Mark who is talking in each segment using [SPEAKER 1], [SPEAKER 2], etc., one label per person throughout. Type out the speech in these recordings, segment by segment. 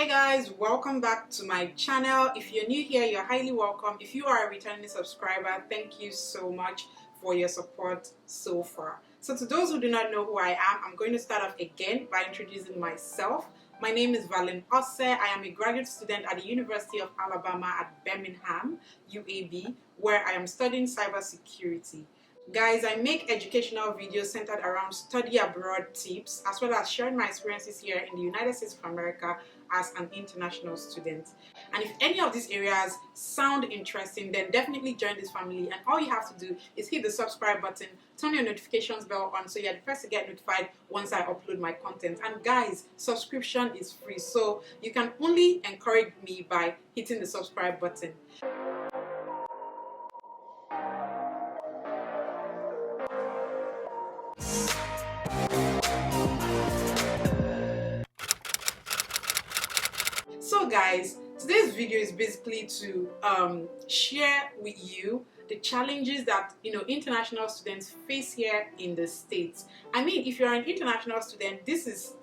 [SPEAKER 1] Hey guys, welcome back to my channel. If you're new here, you're highly welcome. If you are a returning subscriber, thank you so much for your support so far. So to those who do not know who I am, I'm going to start off again by introducing myself. My name is Valen Osse. I am a graduate student at the University of Alabama at Birmingham, UAB, where I am studying cybersecurity. Guys, I make educational videos centered around study abroad tips as well as sharing my experiences here in the United States of America as an international student. And if any of these areas sound interesting, then definitely join this family, and all you have to do is hit the subscribe button, turn your notifications bell on so you're the first to get notified once I upload my content. And guys, subscription is free, so you can only encourage me by hitting the subscribe button. So guys, today's video is basically to share with you the challenges that international students face here in the States. I mean, if you're an international student, this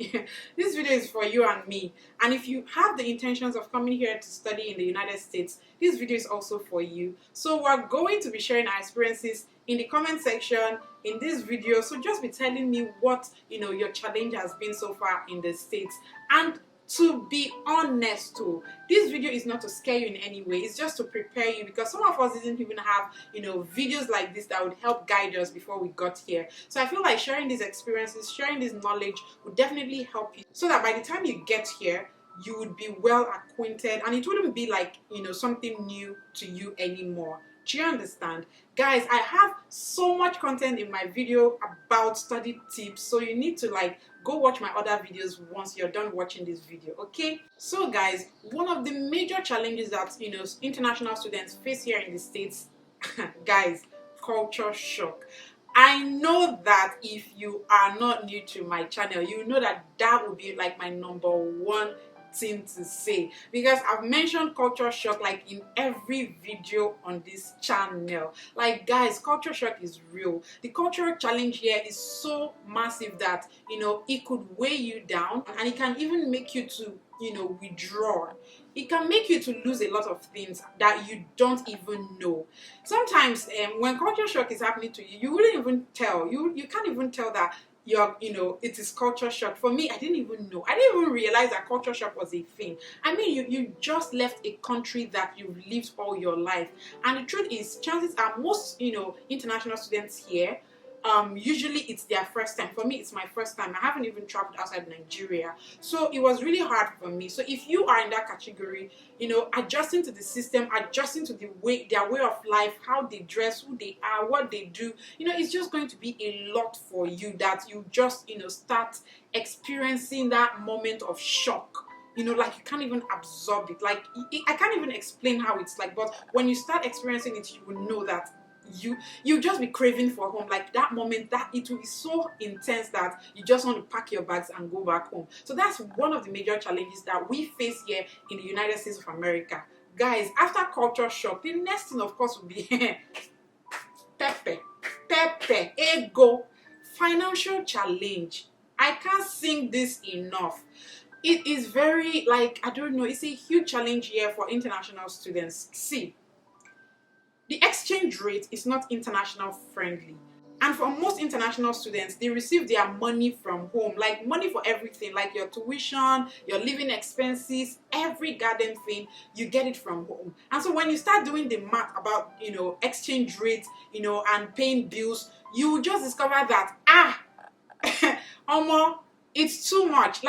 [SPEAKER 1] video is for you and me. And if you have the intentions of coming here to study in the United States, this video is also for you. So we're going to be sharing our experiences in the comment section in this video. So just be telling me what your challenge has been so far in the States. And to be honest too, this video is not to scare you in any way, it's just to prepare you, because some of us didn't even have videos like this that would help guide us before we got here. So I feel like sharing these experiences, sharing this knowledge would definitely help you, so that by the time you get here you would be well acquainted and it wouldn't be like something new to you anymore. Do you understand? Guys, I have so much content in my video about study tips, so you need to go watch my other videos once you're done watching this video, okay? So guys, one of the major challenges that international students face here in the States, guys, culture shock. I know that if you are not new to my channel, you know that would be like my number one thing to say, because I've mentioned culture shock like in every video on this channel. Like guys, culture shock is real. The cultural challenge here is so massive that it could weigh you down, and it can even make you to withdraw. It can make you to lose a lot of things that you don't even know. Sometimes when culture shock is happening to you, you wouldn't even tell. You can't even tell that it is culture shock. For me, I didn't even know. I didn't even realize that culture shock was a thing. I mean, you just left a country that you've lived all your life, and the truth is, chances are most international students here, usually it's their first time. For me, it's my first time. I haven't even traveled outside Nigeria, so it was really hard for me. So if you are in that category, adjusting to the system, adjusting to their way of life, how they dress, who they are, what they do, it's just going to be a lot for you, that you just start experiencing that moment of shock. Like you can't even absorb it. Like I can't even explain how it's like, but when you start experiencing it, you will know that you just be craving for home. Like that moment, that it will be so intense that you just want to pack your bags and go back home. So that's one of the major challenges that we face here in the United States of America. Guys, after culture shock, the next thing of course will be ego, financial challenge. I can't sing this enough. It is very, I don't know, it's a huge challenge here for international students. See, the exchange rate is not international friendly. And for most international students, they receive their money from home, like money for everything, like your tuition, your living expenses, every goddamn thing, you get it from home. And so when you start doing the math about, exchange rates, and paying bills, you will just discover that, it's too much.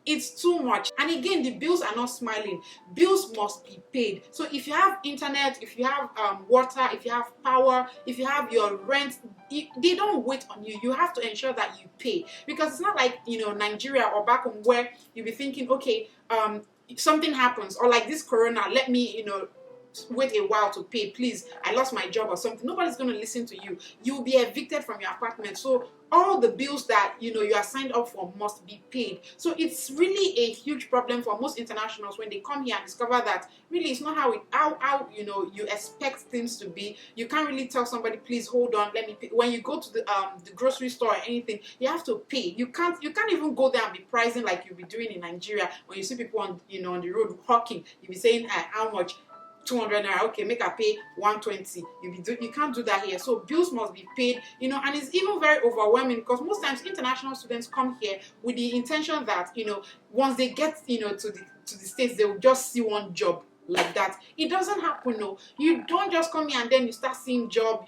[SPEAKER 1] It's too much. And again, the bills are not smiling. Bills must be paid. So if you have internet, if you have water, if you have power, if you have your rent, they don't wait on you. You have to ensure that you pay, because it's not like Nigeria or back home where you'll be thinking, okay, something happens, or like this corona, let me wait a while to pay, please, I lost my job or something, nobody's going to listen to you. You'll be evicted from your apartment. So all the bills that you are signed up for must be paid. So it's really a huge problem for most internationals when they come here and discover that really it's not how you expect things to be. You can't really tell somebody, please hold on, let me pay. When you go to the grocery store or anything, you have to pay. You can't even go there and be pricing like you'll be doing in Nigeria. When you see people on on the road hawking, you'll be saying, how much? 200 naira, okay, make I pay 120. You can't do that here. So bills must be paid, and it's even very overwhelming because most times international students come here with the intention that once they get to the States, they will just see one job like that. It doesn't happen. No, you don't just come here and then you start seeing job.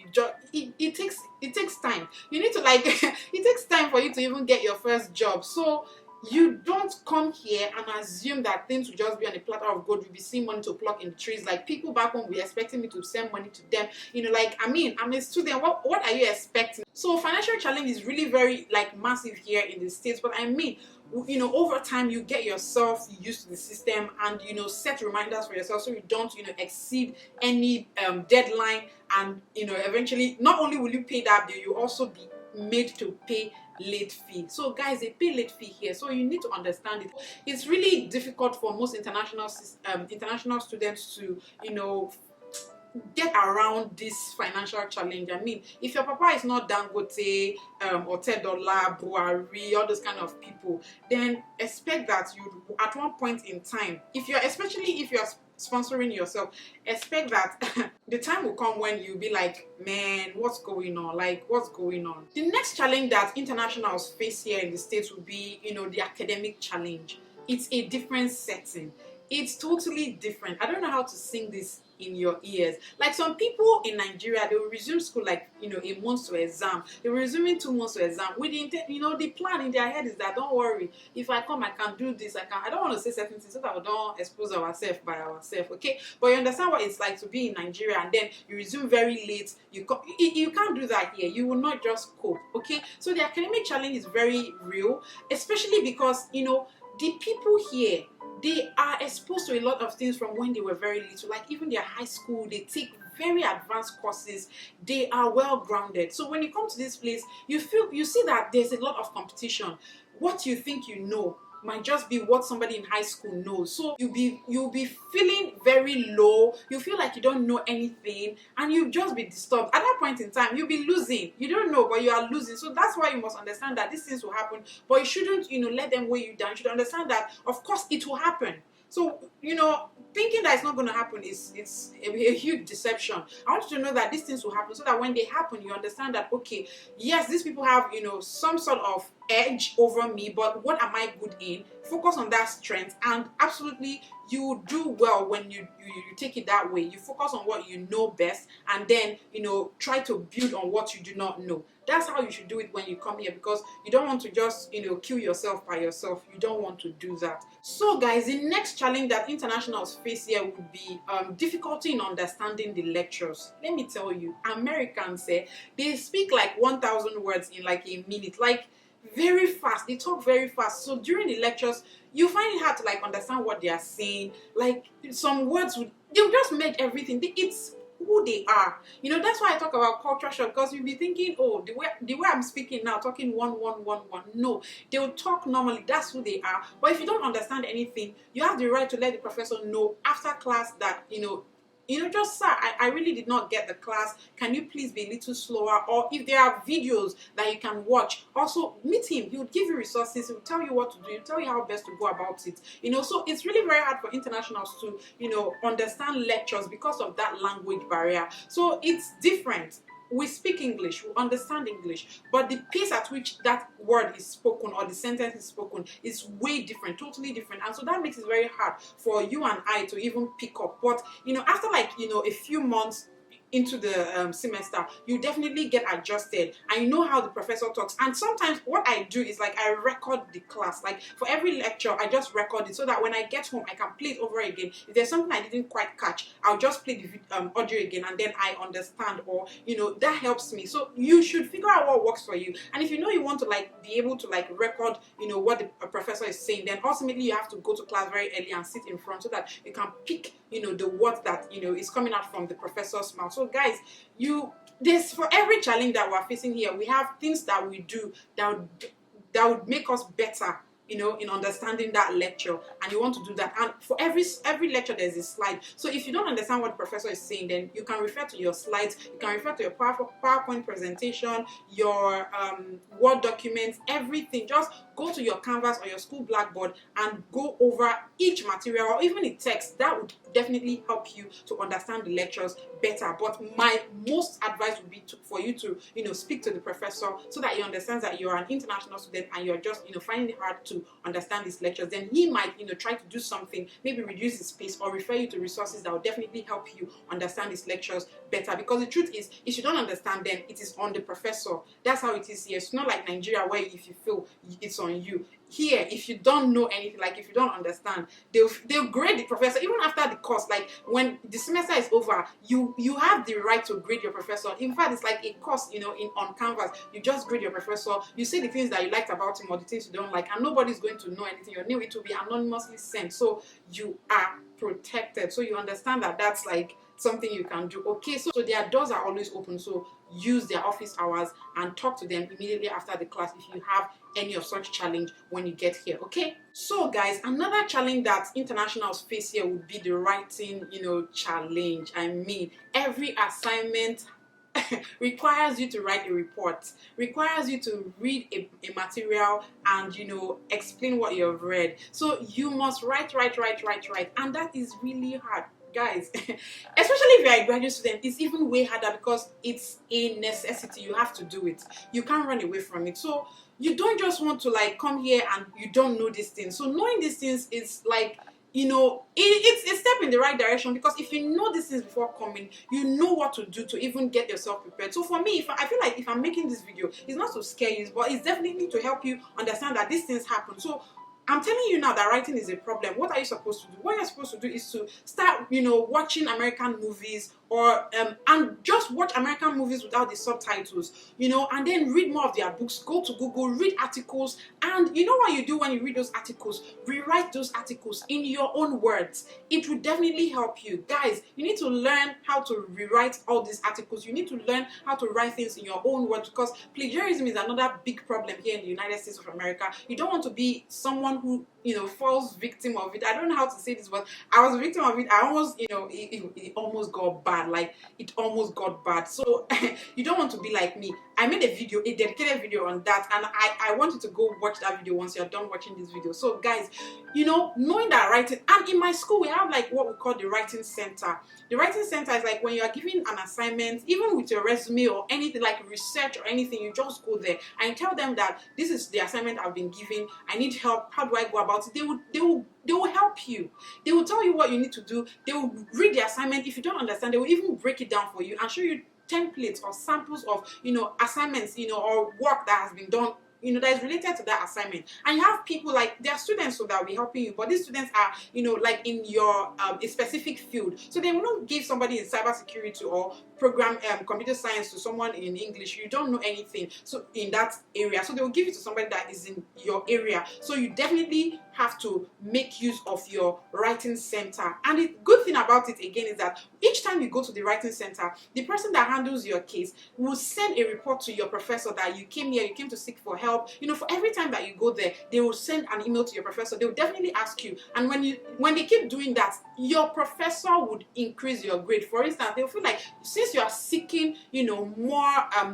[SPEAKER 1] It takes time. You need to it takes time for you to even get your first job. So you don't come here and assume that things will just be on a platter of gold. You'll be seeing money to pluck in the trees. Like, people back home will be expecting me to send money to them. I'm a student. What are you expecting? So financial challenge is really very massive here in the States. But over time you get yourself used to the system and set reminders for yourself so you don't exceed any deadline, and eventually not only will you pay that bill, you also be made to pay late fee. So guys, they pay late fee here, so you need to understand it. It's really difficult for most international students to get around this financial challenge. If your papa is not Dangote or $10 Buhari, all those kind of people, then expect that you at one point in time, especially if you're sponsoring yourself, expect that the time will come when you'll be like, man, what's going on? What's going on? The next challenge that internationals face here in the States will be, the academic challenge. It's a different setting. It's totally different. I don't know how to sing this in your ears. Like, some people in Nigeria, they will resume school a month to exam. They will resume in 2 months to exam. With the plan in their head is that, don't worry, if I come, I can do this. I don't want to say certain things so that we don't expose ourselves by ourselves. Okay, but you understand what it's like to be in Nigeria and then you resume very late. You can't do that here. You will not just cope. Okay, so the academic challenge is very real, especially because the people here, they are exposed to a lot of things from when they were very little. Like, even their high school, they take very advanced courses. They are well grounded. So when you come to this place, you see that there's a lot of competition. What you think you know might just be what somebody in high school knows. So you'll be feeling very low. You feel like you don't know anything, and you'll just be disturbed. At that point in time, you'll be losing. You don't know, but you are losing. So that's why you must understand that these things will happen, but you shouldn't let them weigh you down. You should understand that of course it will happen. So thinking that it's not going to happen it's a huge deception. I want you to know that these things will happen, so that when they happen, you understand that, okay, yes, these people have some sort of edge over me, but what am I good in? Focus on that strength, and absolutely you do well when you take it that way. You focus on what you know best, and then try to build on what you do not know. That's how you should do it when you come here, because you don't want to just kill yourself by yourself. You don't want to do that. So guys, the next challenge that internationals face here would be difficulty in understanding the lectures. Let me tell you, Americans they speak 1,000 words in a minute, very fast. They talk very fast. So during the lectures, you find it hard to understand what they are saying. Some words they'll just make everything. It's who they are. That's why I talk about culture shock, because you'll be thinking, oh, the way I'm speaking now, talking one. No, they'll talk normally. That's who they are. But if you don't understand anything, you have the right to let the professor know after class that just, sir, I really did not get the class. Can you please be a little slower? Or if there are videos that you can watch, also meet him. He will give you resources. He will tell you what to do. He will tell you how best to go about it. So it's really very hard for internationals to, understand lectures because of that language barrier. So it's different. We speak English, we understand English, but the pace at which that word is spoken or the sentence is spoken is way different, totally different. And so that makes it very hard for you and I to even pick up. But after a few months, into the semester, you definitely get adjusted and you know how the professor talks. And sometimes what I do is like I record the class. Like for every lecture, I just record it so that when I get home, I can play it over again. If there's something I didn't quite catch, I'll just play the audio again, and then I understand, or that helps me. So you should figure out what works for you. And if you know you want to like be able to like record what the professor is saying, then ultimately you have to go to class very early and sit in front so that you can pick the words that is coming out from the professor's mouth. So guys, there's, for every challenge that we're facing here, we have things that we do that would make us better in understanding that lecture, and you want to do that. And for every lecture, there's a slide. So if you don't understand what the professor is saying, then you can refer to your slides, you can refer to your PowerPoint presentation, your Word documents, everything. Just go to your Canvas or your school Blackboard and go over each material, or even in text. That would definitely help you to understand the lectures better. But my most advice would be for you to speak to the professor so that he understands that you're an international student and you're just finding it hard to understand these lectures. Then he might try to do something, maybe reduce his space or refer you to resources that will definitely help you understand these lectures better. Because the truth is, if you don't understand, then it is on the professor. That's how it is here. It's not like Nigeria where if you feel it's on you. Here, if you don't know anything, like if you don't understand, they'll grade the professor even after the course. Like when the semester is over, you have the right to grade your professor. In fact, it's like a course on Canvas. You just grade your professor, you say the things that you liked about him or the things you don't like, and nobody's going to know anything. Your name, it will be anonymously sent, so you are protected. So you understand that that's like something you can do. Okay, so their doors are always open, so use their office hours and talk to them immediately after the class if you have any of such challenge when you get here. Okay, so guys, another challenge that internationals face here would be the writing challenge. I mean, every assignment requires you to write a report, requires you to read a material and explain what you've read. So you must write, and that is really hard, guys. Especially if you're a graduate student, it's even way harder because it's a necessity. You have to do it. You can't run away from it. So you don't just want to like come here and you don't know these things. So knowing these things is like it's a step in the right direction, because if you know these things before coming, you know what to do to even get yourself prepared. So for me, I feel like if I'm making this video, it's not to scare you, but it's definitely to help you understand that these things happen. So I'm telling you now that writing is a problem. What are you supposed to do? What you're supposed to do is to start, watching American movies, or and just watch American movies without the subtitles, and then read more of their books. Go to Google, read articles, and you know what you do when you read those articles? Rewrite those articles in your own words. It will definitely help you. Guys, you need to learn how to rewrite all these articles. You need to learn how to write things in your own words, because plagiarism is another big problem here in the United States of America. You don't want to be someone who falls victim of it. I don't know how to say this, but I was a victim of it. I almost it almost got bad. Like it almost got bad. So you don't want to be like me. I made a dedicated video on that, and I want you to go watch that video once you're done watching this video. So guys, knowing that writing, and in my school we have like what we call the writing center. The writing center is like when you are given an assignment, even with your resume or anything like research or anything, you just go there and tell them that this is the assignment I've been given. I need help. How do I go about it? They will help you. They will tell you what you need to do. They will read the assignment. If you don't understand, they will even break it down for you and show you templates or samples of assignments or work that has been done that is related to that assignment. And you have people like, there are students that will be helping you, but these students are like in your a specific field, so they will not give somebody in cybersecurity or program computer science to someone in English. You don't know anything so in that area, so they will give it to somebody that is in your area. So you definitely have to make use of your writing center. And the good thing about it again is that each time you go to the writing center, the person that handles your case will send a report to your professor that you came here, you came to seek for help. For every time that you go there, they will send an email to your professor. They will definitely ask you, and when they keep doing that, your professor would increase your grade. For instance, they'll feel like since you are seeking more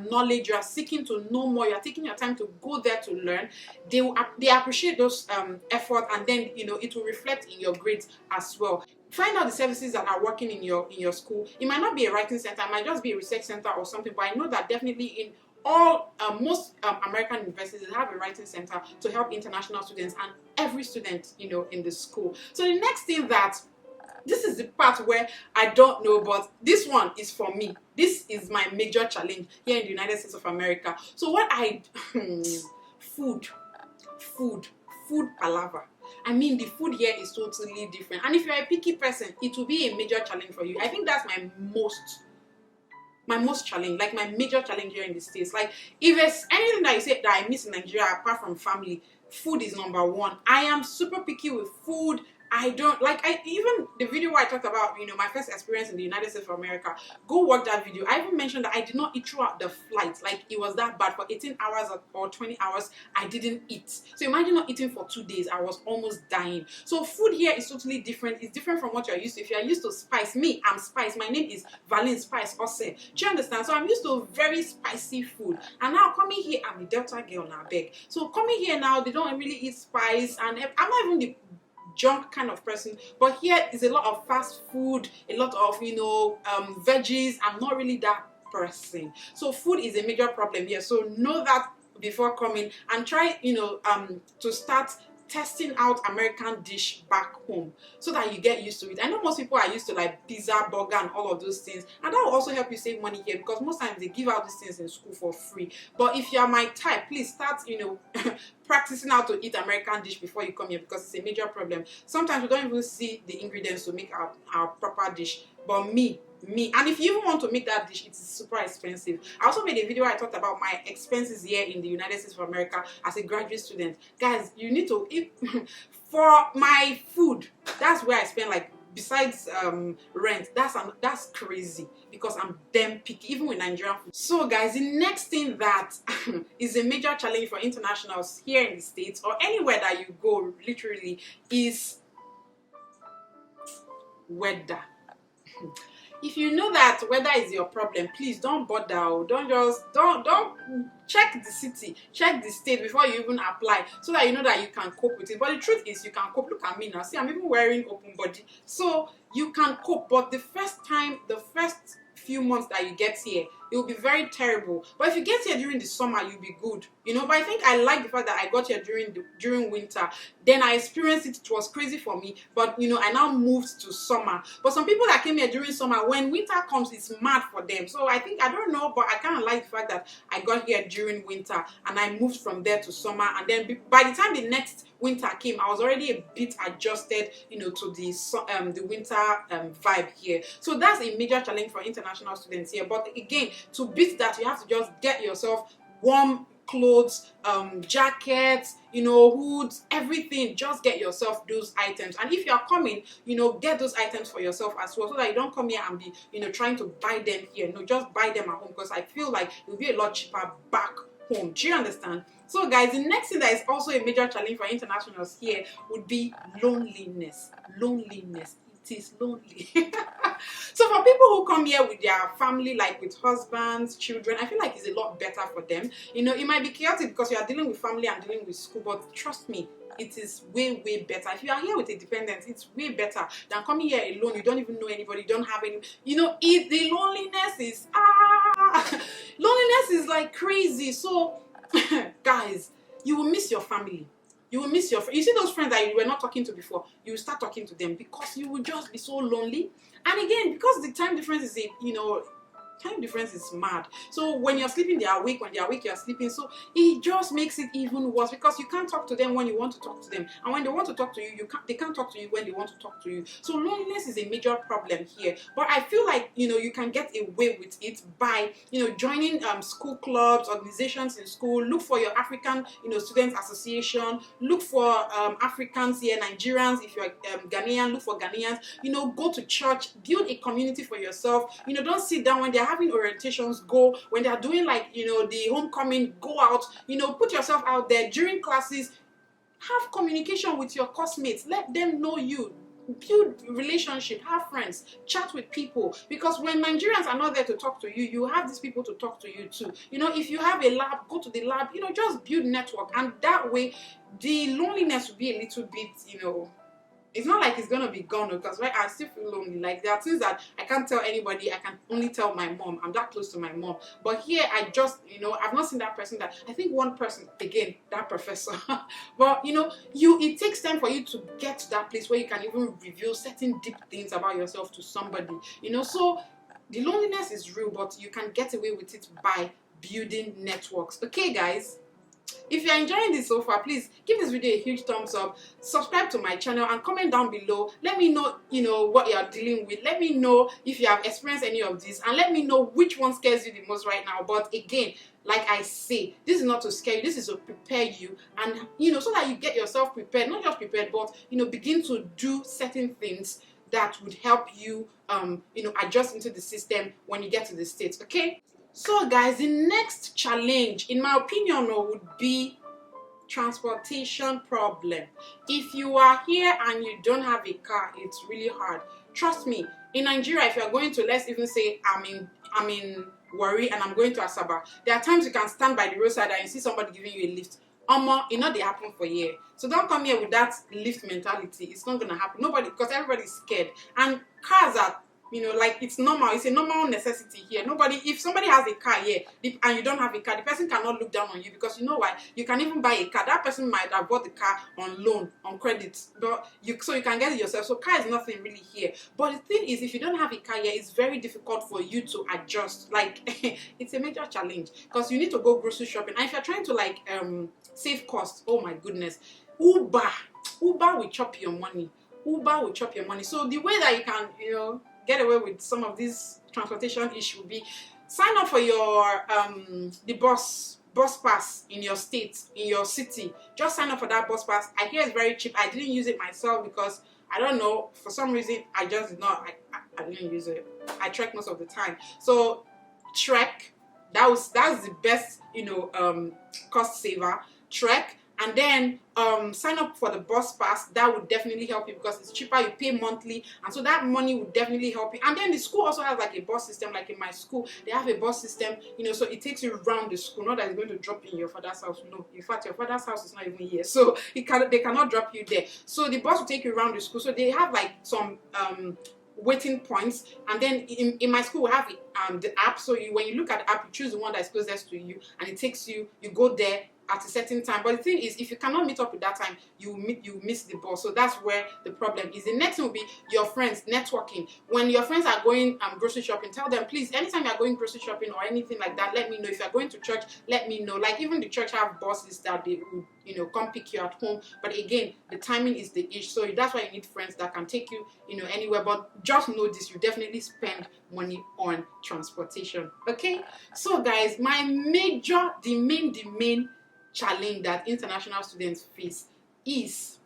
[SPEAKER 1] knowledge, you are seeking to know more, you are taking your time to go there to learn, they appreciate those effort, and then it will reflect in your grades as well. Find out the services that are working in your school. It might not be a writing center, it might just be a research center or something, but I know that definitely in most American universities have a writing center to help international students and every student in the school. So the next thing that this is the part where I don't know, but this one is for me. This is my major challenge here in the United States of America. So what food, food palaver. I mean, the food here is totally different. And if you're a picky person, it will be a major challenge for you. I think that's my most challenge, like my major challenge here in the States. Like, if there's anything that you say that I miss in Nigeria apart from family, food is number one. I am super picky with food. I don't like, even the video where I talked about, you know, my first experience in the United States of America, go watch that video. I even mentioned that I did not eat throughout the flight. Like, it was that bad. For 18 hours or 20 hours, I didn't eat. So imagine not eating for 2 days. I was almost dying. So food here is totally different. It's different from what you're used to. If you're used to spice, me, I'm spice. My name is Valin Spice Ose. Do you understand? So I'm used to very spicy food. And now coming here, I'm a Delta girl now, beg. So coming here now, they don't really eat spice. And I'm not even the junk kind of person, but here is a lot of fast food, a lot of, you know, veggies. I'm not really that person. So food is a major problem here. So know that before coming, and try, you know, to start testing out American dish back home so that you get used to it. I know most people are used to like pizza, burger, and all of those things, and that will also help you save money here, because most times they give out these things in school for free. But if you are my type, please start, you know, practicing how to eat American dish before you come here, because it's a major problem. Sometimes we don't even see the ingredients to make our proper dish. But me, and if you even want to make that dish, it's super expensive. I also made a video where I talked about my expenses here in the United States of America as a graduate student. Guys, you need to eat for my food. That's where I spend, like, besides rent. That's crazy, because I'm damn picky, even with Nigerian food. So guys, the next thing that is a major challenge for internationals here in the States or anywhere that you go, literally, is weather. If you know that weather is your problem, please don't bother. Don't check the city, check the state before you even apply, so that you know that you can cope with it. But the truth is, you can cope. Look at me now. See, I'm even wearing open body, so you can cope. But the first few months that you get here, it will be very terrible. But if you get here during the summer, you'll be good, you know. But I think I like the fact that I got here during winter. Then I experienced it. It was crazy for me, but you know, I now moved to summer. But some people that came here during summer, when winter comes, it's mad for them. So I think, I don't know, but I kind of like the fact that I got here during winter and I moved from there to summer. And then by the time the next winter came, I was already a bit adjusted, you know, to the winter vibe here. So that's a major challenge for international students here. But again, to beat that, you have to just get yourself warm clothes, jackets, you know, hoods, everything. Just get yourself those items. And if you are coming, you know, get those items for yourself as well, so that you don't come here and be, you know, trying to buy them here. No, just buy them at home, because I feel like it will be a lot cheaper back home. Do you understand? So guys, the next thing that is also a major challenge for internationals here would be loneliness. It is lonely. So for people who come here with their family, like with husbands, children, I feel like it's a lot better for them. You know, it might be chaotic because you are dealing with family and dealing with school, but trust me, it is way better. If you are here with a dependent, it's way better than coming here alone. You don't even know anybody, you don't have any, you know, the loneliness is loneliness is like crazy. So guys, you will miss your family. You will miss your friends. You see those friends that you were not talking to before, you will start talking to them, because you will just be so lonely. And again, because the time difference is, you know, time difference is mad. So when you're sleeping, they are awake. When they're awake, you're sleeping. So it just makes it even worse, because you can't talk to them when you want to talk to them, and when they want to talk to you, they can't talk to you when they want to talk to you. So loneliness is a major problem here. But I feel like, you know, you can get away with it by, you know, joining school clubs, organizations in school. Look for your African, you know, Students Association. Look for Africans here, Nigerians. If you're Ghanaian, look for Ghanaians. You know, go to church, build a community for yourself. You know, don't sit down when they're having orientations. Go when they're doing, like, you know, the homecoming. Go out. You know, put yourself out there during classes. Have communication with your classmates. Let them know you. Build relationship, have friends, chat with people, because when Nigerians are not there to talk to you, you have these people to talk to you too. You know, if you have a lab, go to the lab. You know, just build network, and that way the loneliness will be a little bit, you know, it's not like it's gonna be gone, because right, I still feel lonely. Like, there are things that I can't tell anybody. I can only tell my mom. I'm that close to my mom. But here, I just, I've not seen that person. That I think one person, again, that professor. But it takes time for you to get to that place where you can even reveal certain deep things about yourself to somebody. So the loneliness is real, but you can get away with it by building networks. Okay, guys. If you're enjoying this so far, please give this video a huge thumbs up, subscribe to my channel, and comment down below. Let me know, what you're dealing with. Let me know if you have experienced any of this, and let me know which one scares you the most right now. But again, like I say, this is not to scare you, this is to prepare you, and so that you get yourself prepared, not just prepared, but begin to do certain things that would help you adjust into the system when you get to the States. Okay? So guys, the next challenge, in my opinion, would be transportation problem. If you are here and you don't have a car, it's really hard. Trust me, in Nigeria, if you're going to, let's even say I'm in Warri and I'm going to Asaba, there are times you can stand by the roadside and you see somebody giving you a lift. They happen for years. So don't come here with that lift mentality. It's not gonna happen. Nobody, because everybody's scared. And cars are, like, it's normal. It's a normal necessity here. If somebody has a car here and you don't have a car, the person cannot look down on you, because you know why? You can even buy a car. That person might have bought the car on loan, on credit, but so you can get it yourself. So car is nothing really here. But the thing is, if you don't have a car here, it's very difficult for you to adjust. Like, it's a major challenge, because you need to go grocery shopping. And if you're trying to save costs, oh my goodness, Uber will chop your money. Uber will chop your money. So the way that you can, get away with some of these transportation issues will be sign up for your the bus pass in your state, in your city. Just sign up for that bus pass. I hear it's very cheap. I didn't use it myself because I don't know, for some reason I just did not. I didn't use it. I trek most of the time. So trek, that's the best cost saver. Trek. And then sign up for the bus pass. That would definitely help you, because it's cheaper. You pay monthly, and so that money would definitely help you. And then the school also has like a bus system. Like in my school, they have a bus system, so it takes you around the school. Not that it's going to drop you in your father's house. No, in fact, your father's house is not even here, so they cannot drop you there. So the bus will take you around the school. So they have like some waiting points, and then in my school we have the app. So when you look at the app, you choose the one that is closest to you, and it takes you go there at a certain time. But the thing is, if you cannot meet up with that time, you miss the bus. So that's where the problem is. The next thing will be your friends, networking. When your friends are going grocery shopping, tell them, please, anytime you're going grocery shopping or anything like that, let me know. If you're going to church, let me know. Like, even the church have buses that they would come pick you at home. But again, the timing is the issue. So that's why you need friends that can take you anywhere. But just know this, you definitely spend money on transportation. Okay? So guys, the main challenge that international students face is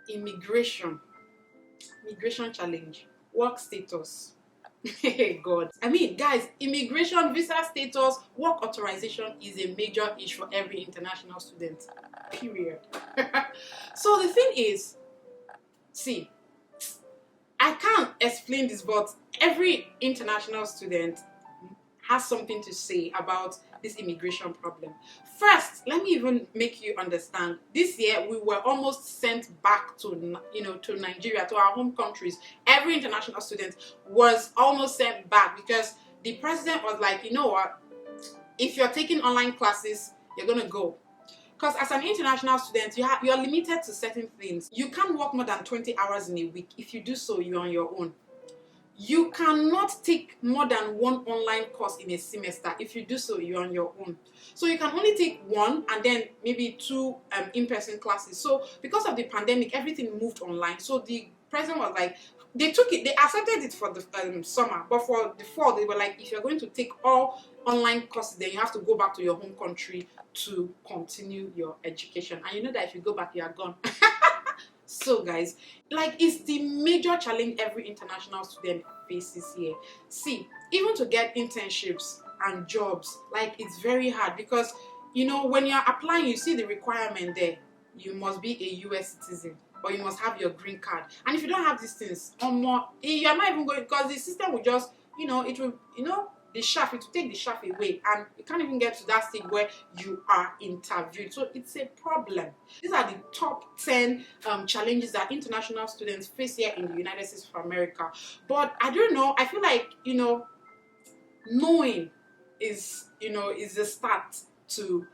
[SPEAKER 1] immigration challenge, work status. Hey God, I mean, guys, immigration, visa status, work authorization is a major issue for every international student, period. So the thing is, see, I can't explain this, but every international student has something to say about this immigration problem. First, let me even make you understand. This year, we were almost sent back to Nigeria, to our home countries. Every international student was almost sent back, because the president was like, you know what? If you're taking online classes, you're gonna go. Because as an international student, you're limited to certain things. You can't work more than 20 hours in a week. If you do so, you're on your own. You cannot take more than one online course in a semester. If you do so, you're on your own. So you can only take one and then maybe two in-person classes. So because of the pandemic, everything moved online. So the president was like, they accepted it for the summer, but for the fall, they were like, if you're going to take all online courses, then you have to go back to your home country to continue your education. And you know that if you go back, you are gone. So guys, like, it's the major challenge every international student faces here. See, even to get internships and jobs, like, it's very hard, because when you're applying, you see the requirement there. You must be a US citizen, or you must have your green card. And if you don't have these things, you're not even going, because the system will just, the shaft, it will take the shaft away, and you can't even get to that stage where you are interviewed. So it's a problem. These are the top 10 challenges that international students face here in the United States of America. But I don't know, I feel like, knowing is the start to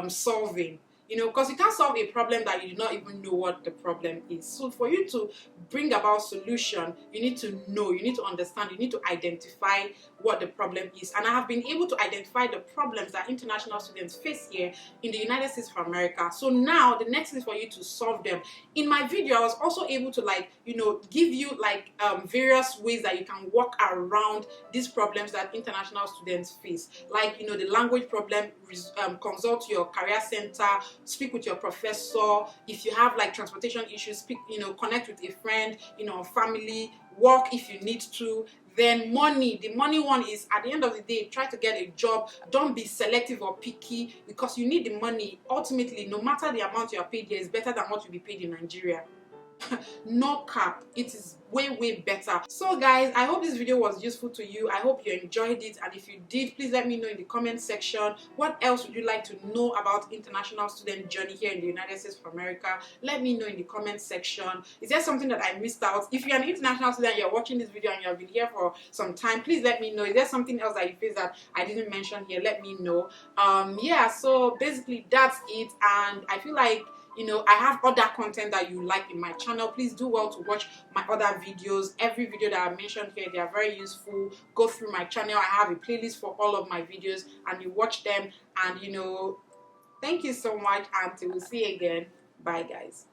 [SPEAKER 1] solving, because you can't solve a problem that you do not even know what the problem is. So for you to bring about solution, you need to know, you need to understand, you need to identify what the problem is. And I have been able to identify the problems that international students face here in the United States of America. So now the next thing is for you to solve them. In my video, I was also able to give you various ways that you can work around these problems that international students face. Like, the language problem, consult your career center, speak with your professor. If you have transportation issues, connect with a friend, family, work if you need to. Then money, the money one is, at the end of the day, try to get a job. Don't be selective or picky, because you need the money. Ultimately, no matter the amount you are paid here, is better than what you'll be paid in Nigeria. No cap, it is way better. So guys, I hope this video was useful to you. I hope you enjoyed it, and if you did, please let me know in the comment section. What else would you like to know about international student journey here in the United States of America? Let me know in the comment section. Is there something that I missed out? If you're an international student, you're watching this video and you have been here for some time, please let me know. Is there something else that you face that I didn't mention here? Let me know. Yeah, so basically that's it, and I feel like I have other content that you like in my channel. Please do well to watch my other videos. Every video that I mentioned here, they are very useful. Go through my channel. I have a playlist for all of my videos, and you watch them. And thank you so much, and we'll see you again. Bye guys.